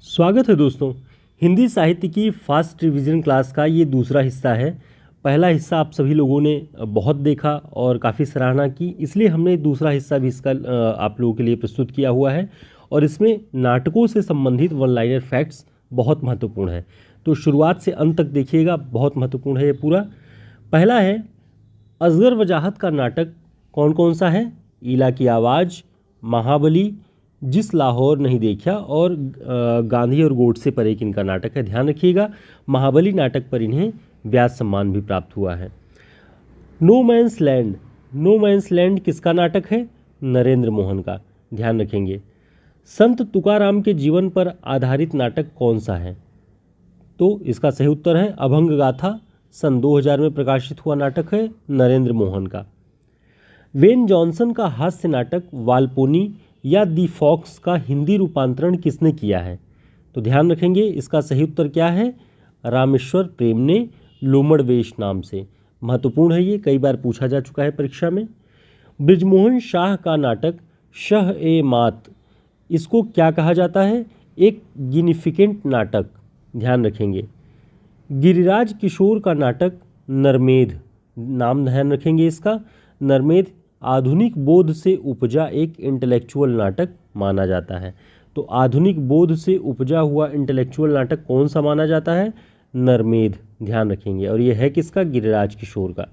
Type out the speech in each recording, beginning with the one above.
स्वागत है दोस्तों। हिंदी साहित्य की फास्ट रिवीजन क्लास का ये दूसरा हिस्सा है। पहला हिस्सा आप सभी लोगों ने बहुत देखा और काफ़ी सराहना की, इसलिए हमने दूसरा हिस्सा भी इसका आप लोगों के लिए प्रस्तुत किया हुआ है। और इसमें नाटकों से संबंधित वन लाइनर फैक्ट्स बहुत महत्वपूर्ण है, तो शुरुआत से अंत तक देखिएगा, बहुत महत्वपूर्ण है ये पूरा। पहला है, असगर वजाहत का नाटक कौन कौन सा है? ईला की आवाज़, महाबली, जिस लाहौर नहीं देखा और गांधी और गोडसे पर एक इनका नाटक है। ध्यान रखिएगा, महाबली नाटक पर इन्हें व्यास सम्मान भी प्राप्त हुआ है। No man's land, no man's land किसका नाटक है? नरेंद्र मोहन का। ध्यान रखेंगे। संत तुकाराम के जीवन पर आधारित नाटक कौन सा है? तो इसका सही उत्तर है अभंग गाथा। सन 2000 में प्रकाशित हुआ नाटक है, नरेंद्र मोहन का। वेन जॉनसन का हास्य नाटक वालपोनी या दी फॉक्स का हिंदी रूपांतरण किसने किया है? तो ध्यान रखेंगे, इसका सही उत्तर क्या है? रामेश्वर प्रेम ने, लोमड़ वेश नाम से। महत्वपूर्ण है, ये कई बार पूछा जा चुका है परीक्षा में। बृजमोहन शाह का नाटक शह ए मात, इसको क्या कहा जाता है? एक गिनिफिकेंट नाटक। ध्यान रखेंगे। गिरिराज किशोर का नाटक नरमेध, नाम ध्यान रखेंगे इसका। नरमेध आधुनिक बोध से उपजा एक इंटेलेक्चुअल नाटक माना जाता है। तो आधुनिक बोध से उपजा हुआ इंटेलेक्चुअल नाटक कौन सा माना जाता है? नरमेध। ध्यान रखेंगे। और यह है किसका? गिरिराज किशोर का।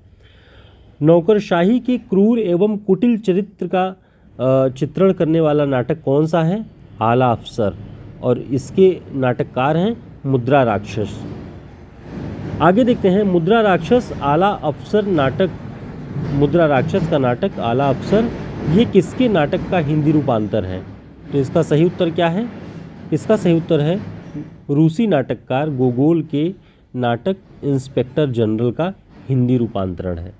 नौकरशाही के क्रूर एवं कुटिल चरित्र का चित्रण करने वाला नाटक कौन सा है? आला अफसर। और इसके नाटककार हैं मुद्रा राक्षस। आगे देखते हैं, मुद्रा राक्षस आला अफसर नाटक, मुद्रा राक्षस का नाटक आला अफसर, ये किसके नाटक का हिंदी रूपांतर है? तो इसका सही उत्तर क्या है? इसका सही उत्तर है रूसी नाटककार गोगोल के नाटक इंस्पेक्टर जनरल का हिंदी रूपांतरण है।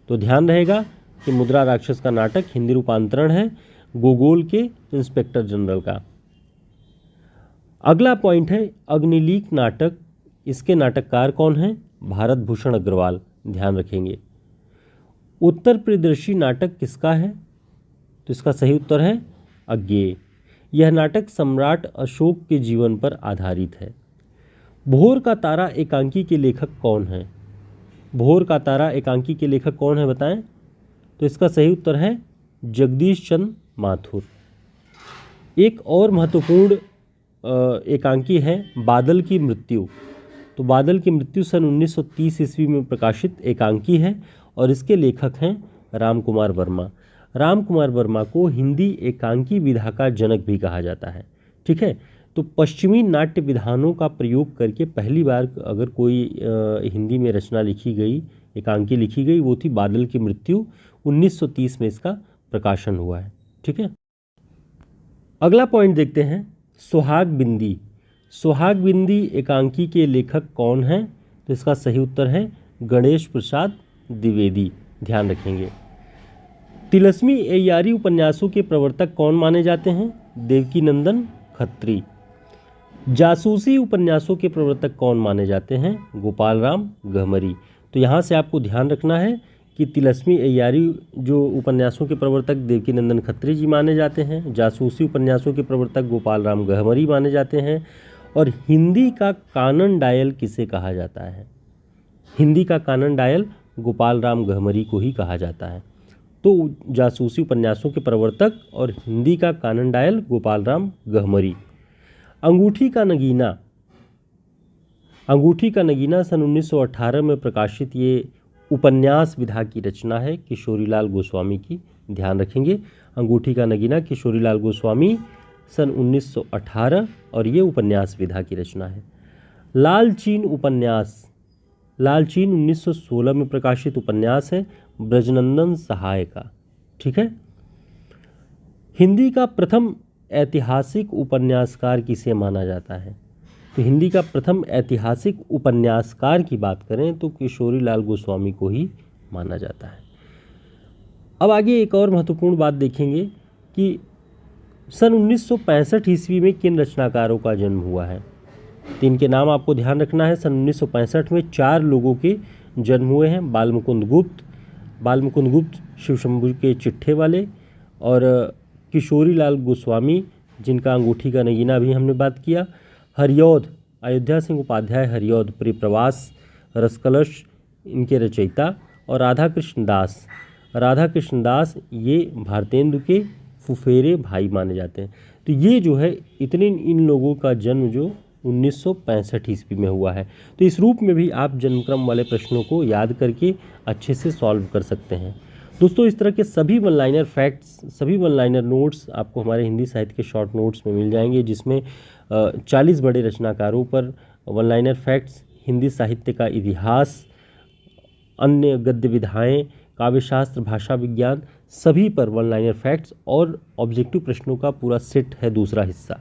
तो ध्यान रहेगा कि मुद्रा राक्षस का नाटक हिंदी रूपांतरण है गोगोल के इंस्पेक्टर जनरल का। अगला पॉइंट है अग्निलीक नाटक, इसके नाटककार कौन हैं? भारत भूषण अग्रवाल। ध्यान रखेंगे। उत्तर प्रियदर्शी नाटक किसका है? तो इसका सही उत्तर है अज्ञेय। यह नाटक सम्राट अशोक के जीवन पर आधारित है। भोर का तारा एकांकी के लेखक कौन है? भोर का तारा एकांकी के लेखक कौन है बताएं? तो इसका सही उत्तर है जगदीश चंद्र माथुर। एक और महत्वपूर्ण एकांकी है बादल की मृत्यु। तो बादल की मृत्यु सन 1930 ईस्वी में प्रकाशित एकांकी है और इसके लेखक हैं राम कुमार वर्मा। राम कुमार वर्मा को हिंदी एकांकी विधा का जनक भी कहा जाता है। ठीक है, तो पश्चिमी नाट्य विधानों का प्रयोग करके पहली बार अगर कोई हिंदी में रचना लिखी गई, एकांकी लिखी गई, वो थी बादल की मृत्यु। 1930 में इसका प्रकाशन हुआ है। ठीक है, अगला पॉइंट देखते हैं, सुहाग बिंदी। सुहाग बिंदी एकांकी के लेखक कौन हैं? तो इसका सही उत्तर है गणेश प्रसाद द्विवेदी। ध्यान रखेंगे। तिलस्मी एयारी उपन्यासों के प्रवर्तक कौन माने जाते हैं? देवकीनंदन खत्री। जासूसी उपन्यासों के प्रवर्तक कौन माने जाते हैं? गोपाल राम गहमरी। तो यहाँ से आपको ध्यान रखना है कि तिलस्मी एयारी जो उपन्यासों के प्रवर्तक देवकीनंदन खत्री जी माने जाते हैं, जासूसी उपन्यासों के प्रवर्तक गोपाल राम गहमरी माने जाते हैं। और हिंदी का कानन डायल किसे कहा जाता है? हिंदी का कानन डायल गोपाल राम गहमरी को ही कहा जाता है। तो जासूसी उपन्यासों के प्रवर्तक और हिंदी का कानन डायल गोपाल राम गहमरी। अंगूठी का नगीना, अंगूठी का नगीना सन 1918 में प्रकाशित ये उपन्यास विधा की रचना है किशोरीलाल गोस्वामी की। ध्यान रखेंगे, अंगूठी का नगीना किशोरीलाल गोस्वामी सन 1918 और ये उपन्यास विधा की रचना है। लालचीन उपन्यास, लालचीन 1916 में प्रकाशित उपन्यास है ब्रजनंदन सहाय का। ठीक है, हिंदी का प्रथम ऐतिहासिक उपन्यासकार किसे माना जाता है? तो हिंदी का प्रथम ऐतिहासिक उपन्यासकार की बात करें तो किशोरीलाल गोस्वामी को ही माना जाता है। अब आगे एक और महत्वपूर्ण बात देखेंगे कि सन 1965 ईस्वी में किन रचनाकारों का जन्म हुआ है? तो इनके नाम आपको ध्यान रखना है। सन 1965 में 4 लोगों के जन्म हुए हैं। बालमुकुंद गुप्त, बालमुकुंद गुप्त शिवशंभू के चिट्ठे वाले, और किशोरीलाल गोस्वामी जिनका अंगूठी का नगीना भी हमने बात किया। हरिऔध, अयोध्या सिंह उपाध्याय हरिऔध परिप्रवास रसकलश इनके रचयिता। और राधा कृष्ण दास ये भारतेंदु के फुफेरे भाई माने जाते हैं। तो ये जो है इतने इन लोगों का जन्म जो 1965 ईस्वी में हुआ है। तो इस रूप में भी आप जन्मक्रम वाले प्रश्नों को याद करके अच्छे से सॉल्व कर सकते हैं। दोस्तों, इस तरह के सभी वन लाइनर फैक्ट्स, सभी वन लाइनर नोट्स आपको हमारे हिंदी साहित्य के शॉर्ट नोट्स में मिल जाएंगे, जिसमें 40 बड़े रचनाकारों पर वन लाइनर फैक्ट्स, हिंदी साहित्य का इतिहास, अन्य गद्य विधाएँ, काव्यशास्त्र, भाषा विज्ञान, सभी पर वन लाइनर फैक्ट्स और ऑब्जेक्टिव प्रश्नों का पूरा सेट है दूसरा हिस्सा।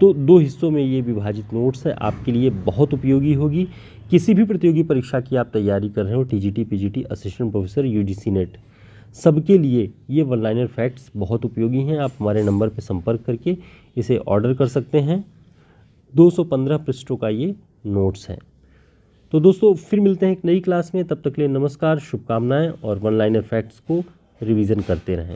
तो 2 हिस्सों में ये विभाजित नोट्स है, आपके लिए बहुत उपयोगी होगी। किसी भी प्रतियोगी परीक्षा की आप तैयारी कर रहे हो, TGT, PGT, assistant professor, UGC net, सबके लिए ये वन लाइनर फैक्ट्स बहुत उपयोगी हैं। आप हमारे नंबर पर संपर्क करके इसे ऑर्डर कर सकते हैं। 215 पृष्ठों का ये नोट्स है। तो दोस्तों, फिर मिलते हैं एक नई क्लास में। तब तक के लिए नमस्कार, शुभकामनाएं, और वन लाइनर फैक्ट्स को रिवीजन करते रहें।